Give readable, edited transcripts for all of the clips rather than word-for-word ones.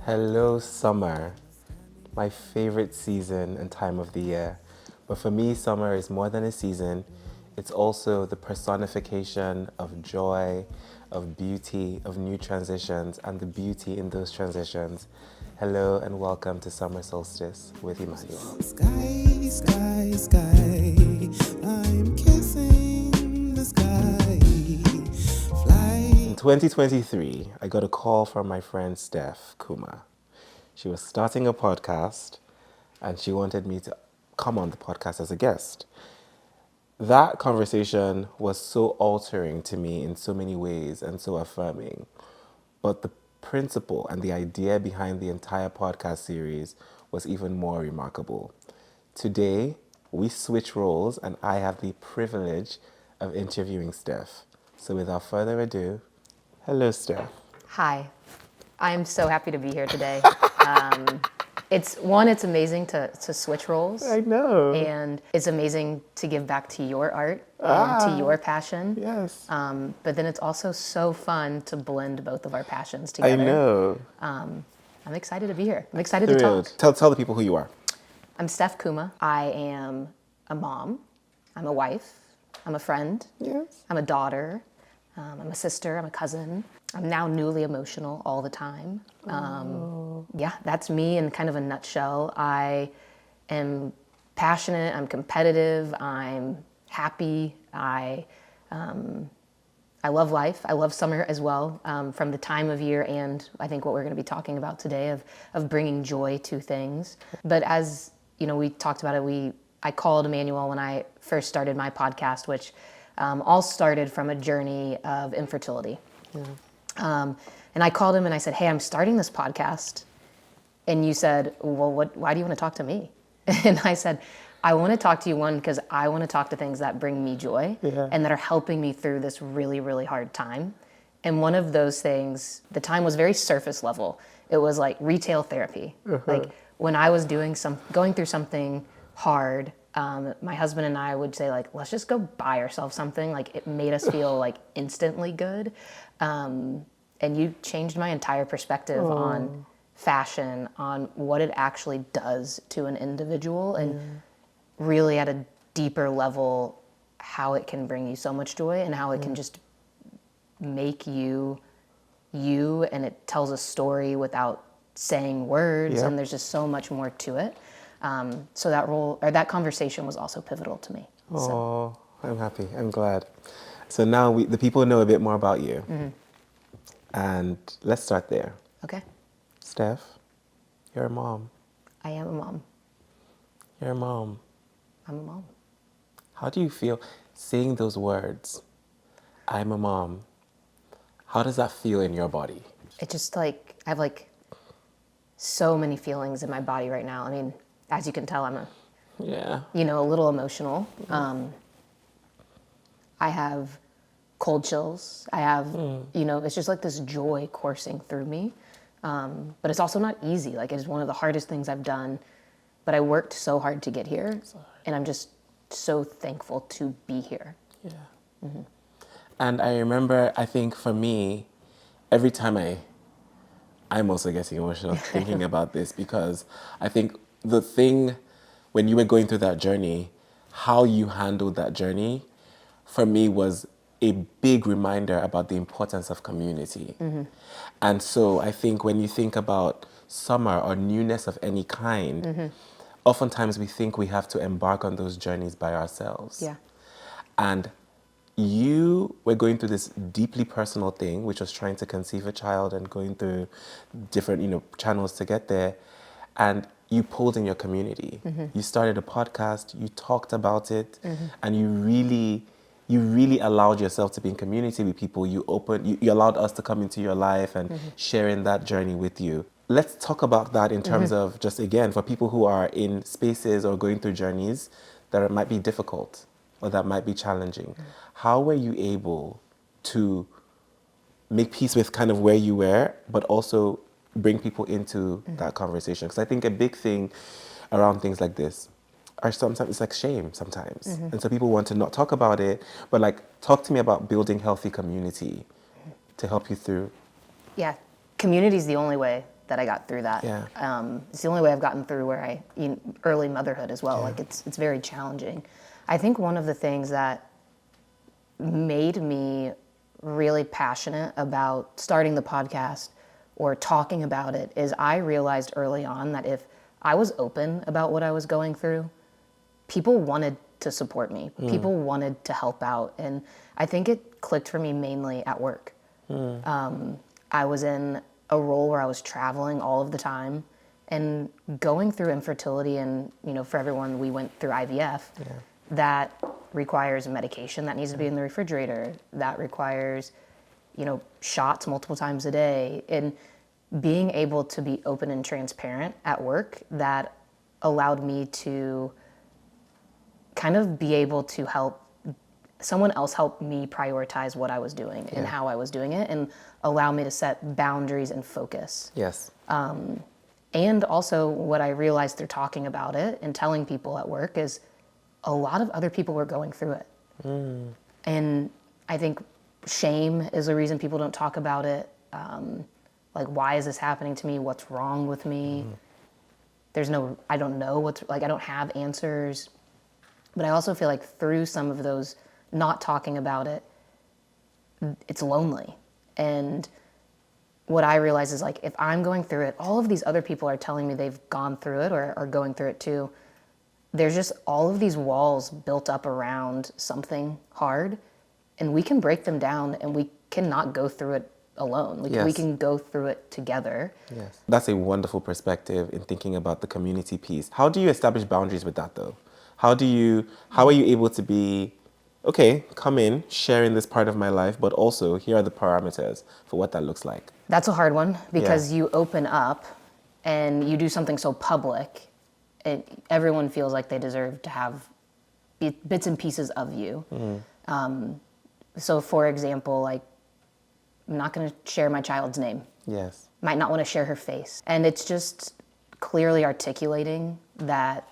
Hello, summer, my favorite season and time of the year. But for me, summer is more than a season. It's also the personification of joy, of beauty, of new transitions, and the beauty in those transitions. Hello and welcome to Summer Solstice with Immanuel. Sky, sky, sky. I'm kissing the sky. In 2023, I got a call from my friend Steph Kuma. She was starting a podcast and she wanted me to come on the podcast as a guest. That conversation was so altering to me in so many ways and so affirming. But the principle and the idea behind the entire podcast series was even more remarkable. Today, we switch roles and I have the privilege of interviewing Steph. So without further ado, hello, Steph. Hi, I'm so happy to be here today. It's amazing to switch roles. I know. And it's amazing to give back to your art and to your passion. Yes. But then it's also so fun to blend both of our passions together. I know. I'm excited to be here. I'm excited to talk. Tell the people who you are. I'm Steph Kuma. I am a mom. I'm a wife. I'm a friend. Yes. I'm a daughter. I'm a sister. I'm a cousin. I'm now newly emotional all the time. Yeah, that's me in kind of a nutshell. I am passionate. I'm competitive. I'm happy. I love life. I love summer as well, from the time of year and I think what we're going to be talking about today of bringing joy to things. But as you know, we talked about it. I called Immanuel when I first started my podcast, which all started from a journey of infertility. Yeah. And I called him and I said, hey, I'm starting this podcast. And you said, well, why do you want to talk to me? And I said, I want to talk to you, one, because I want to talk to things that bring me joy and that are helping me through this really, really hard time. And one of those things, the time was very surface level. It was like retail therapy. Like when I was going through something hard, my husband and I would say, like, let's just go buy ourselves something. Like, it made us feel like instantly good. And you changed my entire perspective on fashion, on what it actually does to an individual, and really at a deeper level, how it can bring you so much joy and how it can just make you, and it tells a story without saying words, and there's just so much more to it. So that conversation was also pivotal to me. Oh, I'm happy. I'm glad. So now the people know a bit more about you. Mm-hmm. And let's start there. Okay. Steph, you're a mom. I am a mom. You're a mom. I'm a mom. How do you feel saying those words? I'm a mom. How does that feel in your body? It just I have so many feelings in my body right now. I mean, as you can tell, I'm a little emotional. I have cold chills. I have, it's just like this joy coursing through me. But it's also not easy. Like, it's one of the hardest things I've done, but I worked so hard to get here, and I'm just so thankful to be here. Yeah. Mm-hmm. And I remember, I think for me, every time I'm also getting emotional thinking about this, because I think the thing, when you were going through that journey, how you handled that journey, for me was a big reminder about the importance of community. Mm-hmm. And so I think when you think about summer or newness of any kind, oftentimes we think we have to embark on those journeys by ourselves. Yeah. And you were going through this deeply personal thing, which was trying to conceive a child and going through different, channels to get there. And you pulled in your community. Mm-hmm. You started a podcast, you talked about it, and you really allowed yourself to be in community with people. You allowed us to come into your life and share in that journey with you. Let's talk about that in terms of just, again, for people who are in spaces or going through journeys that might be difficult or that might be challenging. How were you able to make peace with kind of where you were, but also bring people into that conversation? Because I think a big thing around things like this are sometimes, it's like shame sometimes. And so people want to not talk about it, but talk to me about building healthy community to help you through. Yeah, community is the only way that I got through that. Yeah. It's the only way I've gotten through where early motherhood as well. Like it's very challenging. I think one of the things that made me really passionate about starting the podcast or talking about it is I realized early on that if I was open about what I was going through, people wanted to support me. People wanted to help out. And I think it clicked for me mainly at work. I was in a role where I was traveling all of the time and going through infertility. And, for everyone, we went through IVF. That requires medication that needs to be in the refrigerator. That requires, shots multiple times a day. And being able to be open and transparent at work, that allowed me to kind of be able to help someone else help me prioritize what I was doing and how I was doing it, and allow me to set boundaries and focus. Yes. And also what I realized through talking about it and telling people at work is a lot of other people were going through it. And I think shame is the reason people don't talk about it. Like, why is this happening to me? What's wrong with me? I don't know I don't have answers. But I also feel like through some of those not talking about it, it's lonely. And what I realize is, like, if I'm going through it, all of these other people are telling me they've gone through it or are going through it too. There's just all of these walls built up around something hard, and we can break them down, and we cannot go through it alone. We can go through it together. Yes. That's a wonderful perspective in thinking about the community piece. How do you establish boundaries with that, though? How are you able to be, okay, come in, share in this part of my life, but also here are the parameters for what that looks like? That's a hard one, because you open up and you do something so public, everyone feels like they deserve to have bits and pieces of you. So for example, like, I'm not going to share my child's name. Yes. Might not want to share her face. And it's just clearly articulating that,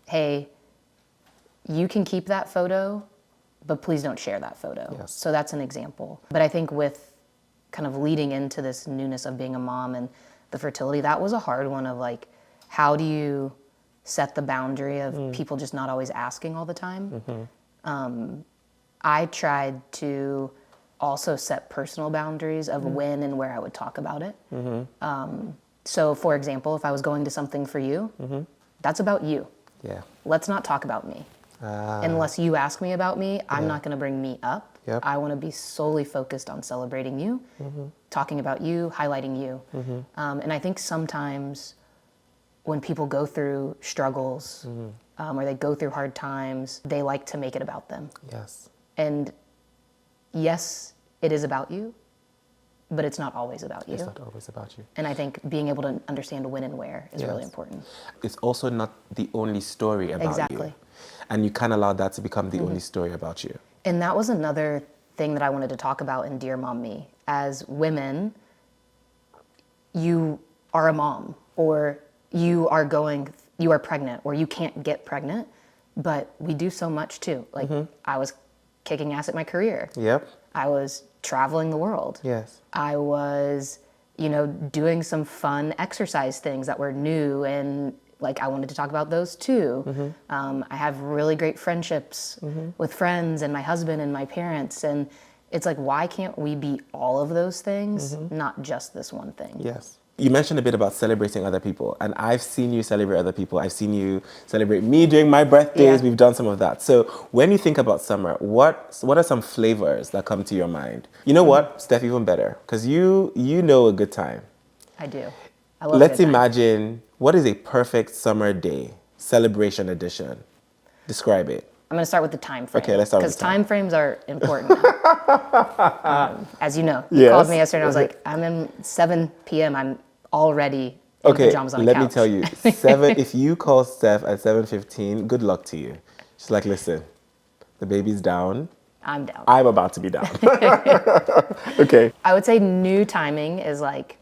hey, you can keep that photo, but please don't share that photo. Yes. So that's an example. But I think with kind of leading into this newness of being a mom and the fertility, that was a hard one of, like, how do you set the boundary of people just not always asking all the time? I tried to also set personal boundaries of when and where I would talk about it. So for example, if I was going to something for you, that's about you. Yeah. Let's not talk about me. Unless you ask me about me, I'm not going to bring me up. Yep. I want to be solely focused on celebrating you, talking about you, highlighting you. And I think sometimes when people go through struggles or they go through hard times, they like to make it about them. Yes. And yes, it is about you, but it's not always about you. It's not always about you. And I think being able to understand when and where is really important. It's also not the only story about you. Exactly. And you can't allow that to become the only story about you. And that was another thing that I wanted to talk about in Dear Mom Me. As women, you are a mom, or you are pregnant, or you can't get pregnant, but we do so much too. Like, I was kicking ass at my career. Yep. I was traveling the world. Yes. I was, doing some fun exercise things that were new, and like, I wanted to talk about those too. I have really great friendships with friends and my husband and my parents, and it's like, why can't we be all of those things, not just this one thing? Yes. You mentioned a bit about celebrating other people, and I've seen you celebrate other people. I've seen you celebrate me during my birthdays. Yeah. We've done some of that. So when you think about summer, what are some flavors that come to your mind? You know what, Steph, even better, because you know a good time. I do. I love Let's a good time. imagine, what is a perfect summer day, celebration edition? Describe it. I'm going to start with the time frame. Okay, let's start with because the time. time frames are important. As you know, you Yes. called me yesterday and I was like, I'm in 7 p.m. I'm already in Okay, pajamas on the let couch. me tell you, if you call Steph at 7:15, good luck to you. She's like, listen, the baby's down. I'm down. I'm about to be down. Okay. I would say new timing is like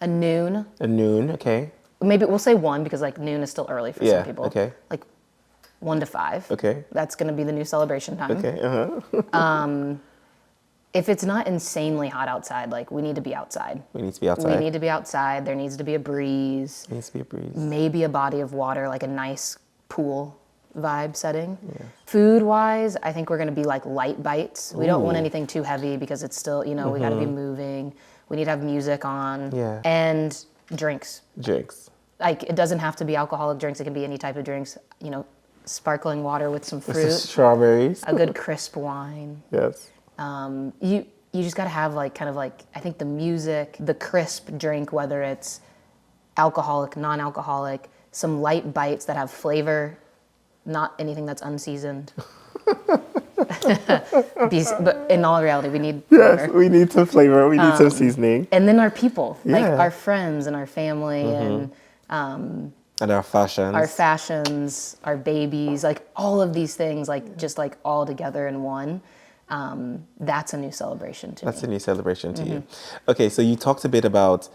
a noon. A noon, okay. Maybe we'll say 1 because like noon is still early for Yeah, some people. okay. Like 1 to 5. Okay. That's going to be the new celebration time. Okay, if it's not insanely hot outside, like we need to be outside. We need to be outside. We need to be outside. There needs to be a breeze. There needs to be a breeze. Maybe a body of water, like a nice pool vibe setting. Yeah. Food-wise, I think we're going to be like light bites. We don't want anything too heavy because it's still, you know, we got to be moving. We need to have music on. Yeah. And drinks. Drinks. Like, it doesn't have to be alcoholic drinks. It can be any type of drinks, you know, sparkling water with some fruit. Strawberries. A good crisp wine. Yes. You just got to have like kind of like, I think the music, the crisp drink, whether it's alcoholic, non-alcoholic, some light bites that have flavor, not anything that's unseasoned. But in all reality, we need flavor. Yes, we need some flavor. We need some seasoning. And then our people, like Yeah. our friends and our family and our fashions. our babies, like all of these things, like just like all together in one. That's a new celebration to me. That's a new celebration to you. Okay, so you talked a bit about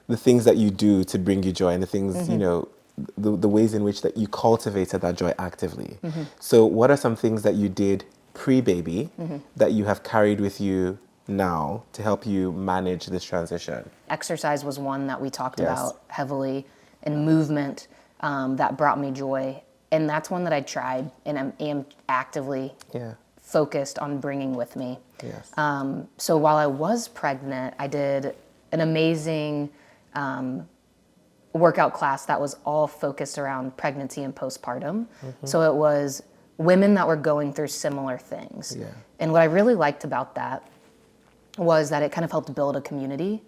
the things that you do to bring you joy and the things, you know, the ways in which that you cultivated that joy actively. So what are some things that you did pre-baby that you have carried with you now to help you manage this transition? Exercise was one that we talked Yes. about heavily, and movement that brought me joy. And that's one that I tried and am actively Yeah. focused on bringing with me. Yes. So while I was pregnant, I did an amazing workout class that was all focused around pregnancy and postpartum. So it was women that were going through similar things. Yeah. And what I really liked about that was that it kind of helped build a community.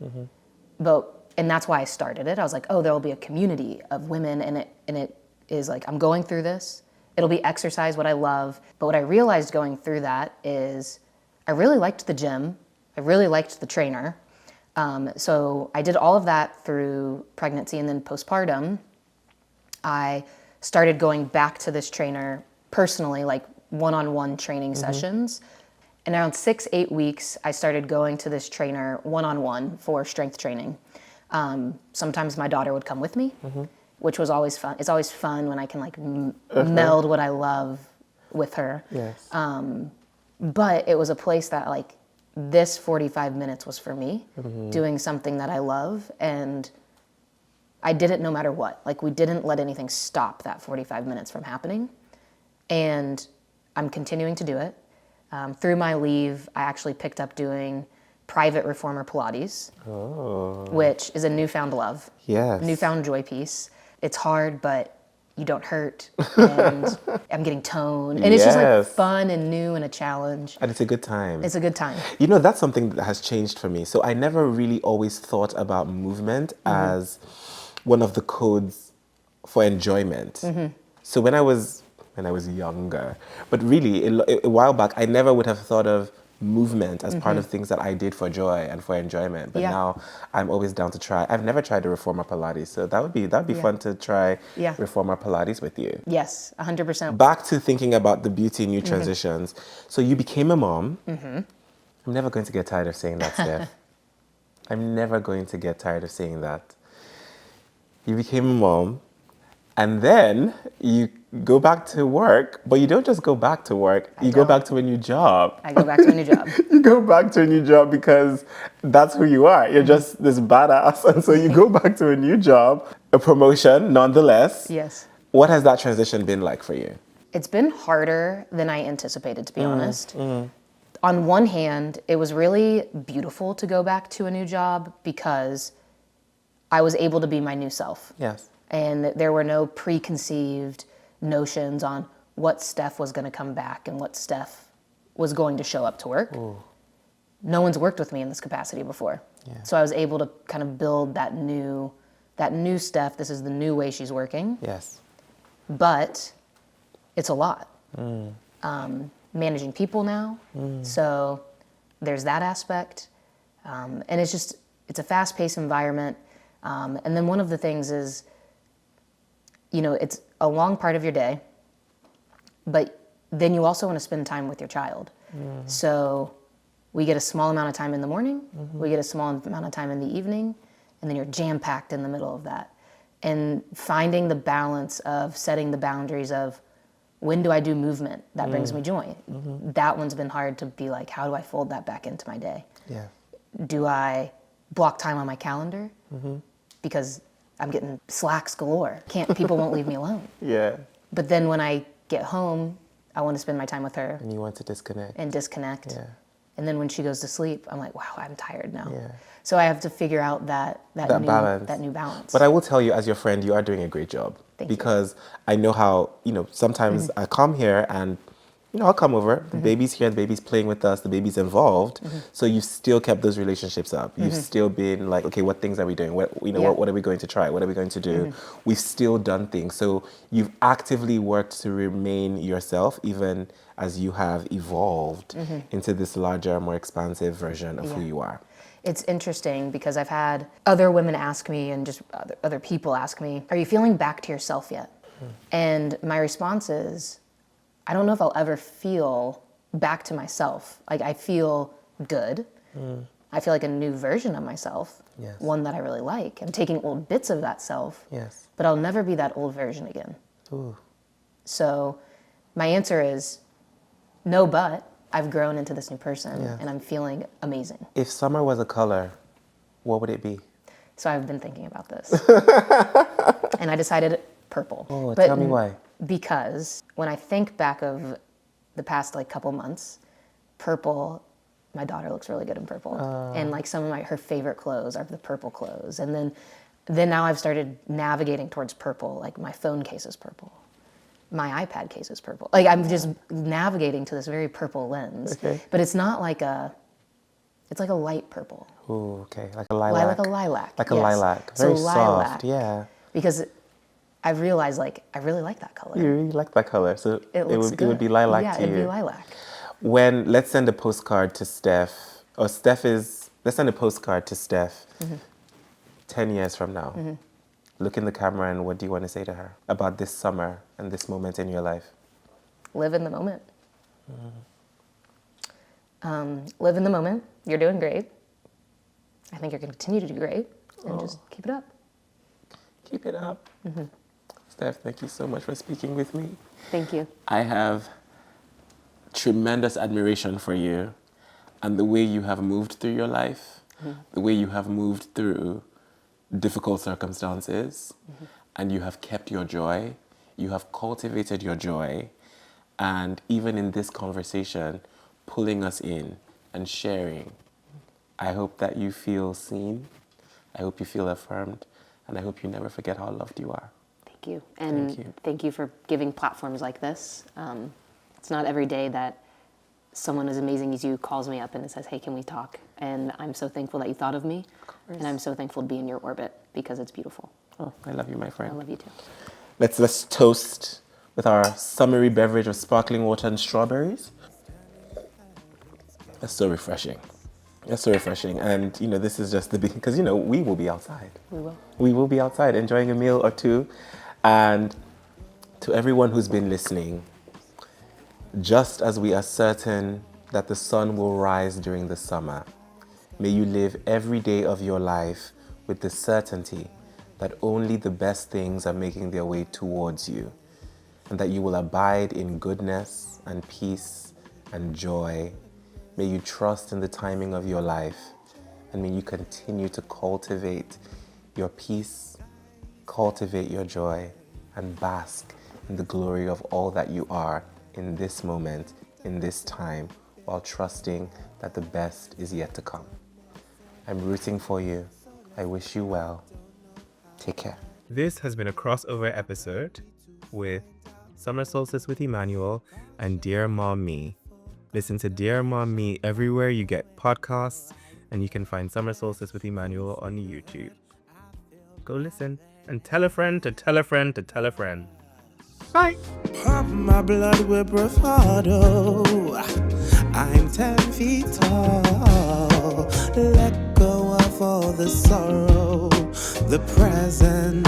And that's why I started it. I was like, oh, there'll be a community of women, and it is like, I'm going through this. It'll be exercise, what I love. But what I realized going through that is I really liked the gym. I really liked the trainer. So I did all of that through pregnancy, and then postpartum, I started going back to this trainer personally, like one-on-one training sessions. And around 6-8 weeks, I started going to this trainer one-on-one for strength training. Sometimes my daughter would come with me, which was always fun. It's always fun when I can like meld what I love with her. Yes. But it was a place that like this 45 minutes was for me, doing something that I love, and I did it no matter what. Like, we didn't let anything stop that 45 minutes from happening, and I'm continuing to do it. Through my leave, I actually picked up doing private reformer Pilates, which is a newfound love, Yes. newfound joy piece. It's hard, but you don't hurt, and I'm getting tone, and it's just like Yes. fun and new and a challenge. And it's a good time. It's a good time. You know, that's something that has changed for me. So I never really always thought about movement as one of the codes for enjoyment. So when I was younger, but really a while back, I never would have thought of movement as part of things that I did for joy and for enjoyment. But Yeah. now I'm always down to try. I've never tried a reformer Pilates, so that'd be fun to try Yeah. reformer Pilates with you. Yes, 100%. Back to thinking about the beauty in new transitions. So you became a mom. I'm never going to get tired of saying that, Steph. I'm never going to get tired of saying that. You became a mom, and then you go back to work, but you don't just go back to work. You go don't. back to a new job. I go back to a new job. You go back to a new job because that's who you are. You're just this badass. And so you go back to a new job, a promotion nonetheless. Yes. What has that transition been like for you? It's been harder than I anticipated, to be honest. On one hand, it was really beautiful to go back to a new job because I was able to be my new self. Yes. And there were no preconceived notions on what Steph was going to come back and what Steph was going to show up to work. No one's worked with me in this capacity before. Yeah. So I was able to kind of build that new Steph. This is the new way she's working. Yes. But it's a lot. Managing people now. So there's that aspect. And it's a fast-paced environment. And then one of the things is, you know, it's a long part of your day, but then you also want to spend time with your child. So we get a small amount of time in the morning, we get a small amount of time in the evening, and then you're jam-packed in the middle of that. And finding the balance of setting the boundaries of When do I do movement that brings me joy? That one's been hard to be like, how do I fold that back into my day? Yeah. Do I block time on my calendar? Because I'm getting slacks galore. People won't leave me alone. Yeah. But then when I get home, I want to spend my time with her And you want to disconnect. and disconnect. Yeah. And then when she goes to sleep, I'm like, wow, I'm tired now. Yeah. So I have to figure out that new balance. But I will tell you, as your friend, you are doing a great job. Thank you. Because I know how, sometimes I come here and, I'll come over. The baby's here, the baby's playing with us, the baby's involved. So you've still kept those relationships up. You've still been like, okay, what things are we doing? What are we going to try? What are we going to do? We've still done things. So you've actively worked to remain yourself, even as you have evolved into this larger, more expansive version of who you are. It's interesting because I've had other women ask me and just other people ask me, are you feeling back to yourself yet? And my response is, I don't know if I'll ever feel back to myself. Like I feel good. I feel like a new version of myself, Yes. one that I really like. I'm taking old bits of that self, Yes. but I'll never be that old version again. Ooh. So my answer is no, but I've grown into this new person Yeah. and I'm feeling amazing. If summer was a color, what would it be? So I've been thinking about this. And I decided purple. Oh, But tell me why. Because when I think back of the past couple months, purple, my daughter looks really good in purple. And some of her favorite clothes are the purple clothes. And then now I've started navigating towards purple. Like my phone case is purple. My iPad case is purple. Like I'm just navigating to this very purple lens. Okay. But it's not it's like a light purple. Ooh, okay. Like a lilac. Like a lilac. Like a yes. lilac. So Very lilac. soft. Yeah. Because I've realized I really like that color. You really like that color. So It looks good. it would be lilac yeah, to you. it'd be lilac. Let's send a postcard to Steph. Let's send a postcard to Steph 10 years from now. Look in the camera and what do you want to say to her about this summer and this moment in your life? Live in the moment. Live in the moment. You're doing great. I think you're going to continue to do great. And just keep it up. Keep it up. Steph, thank you so much for speaking with me. Thank you. I have tremendous admiration for you and the way you have moved through your life, the way you have moved through difficult circumstances, and you have kept your joy, you have cultivated your joy, and even in this conversation, pulling us in and sharing. I hope that you feel seen, I hope you feel affirmed, and I hope you never forget how loved you are. Thank you. And thank you for giving platforms like this. It's not every day that someone as amazing as you calls me up and says, hey, can we talk? And I'm so thankful that you thought of me. And I'm so thankful to be in your orbit because it's beautiful. Oh, I love you, my I friend. love you too. Let's toast with our summery beverage of sparkling water and strawberries. That's so refreshing. That's so refreshing. And, this is just the beginning, because, we will be outside. We will. We will be outside enjoying a meal or two. And to everyone who's been listening, just as we are certain that the sun will rise during the summer, may you live every day of your life with the certainty that only the best things are making their way towards you, and that you will abide in goodness and peace and joy. May you trust in the timing of your life, and may you continue to cultivate your peace, cultivate your joy, and bask in the glory of all that you are in this moment, in this time, while trusting that the best is yet to come. I'm rooting for you. I wish you well. Take care. This has been a crossover episode with Summer Solstice with Immanuel and Dear Mom Me. Listen to Dear Mom Me everywhere you get podcasts, and you can find Summer Solstice with Immanuel on YouTube. Go listen and tell a friend to tell a friend to tell a friend. Bye. Pump my blood with bravado. I'm 10 feet tall. Let go of all the sorrow, the present.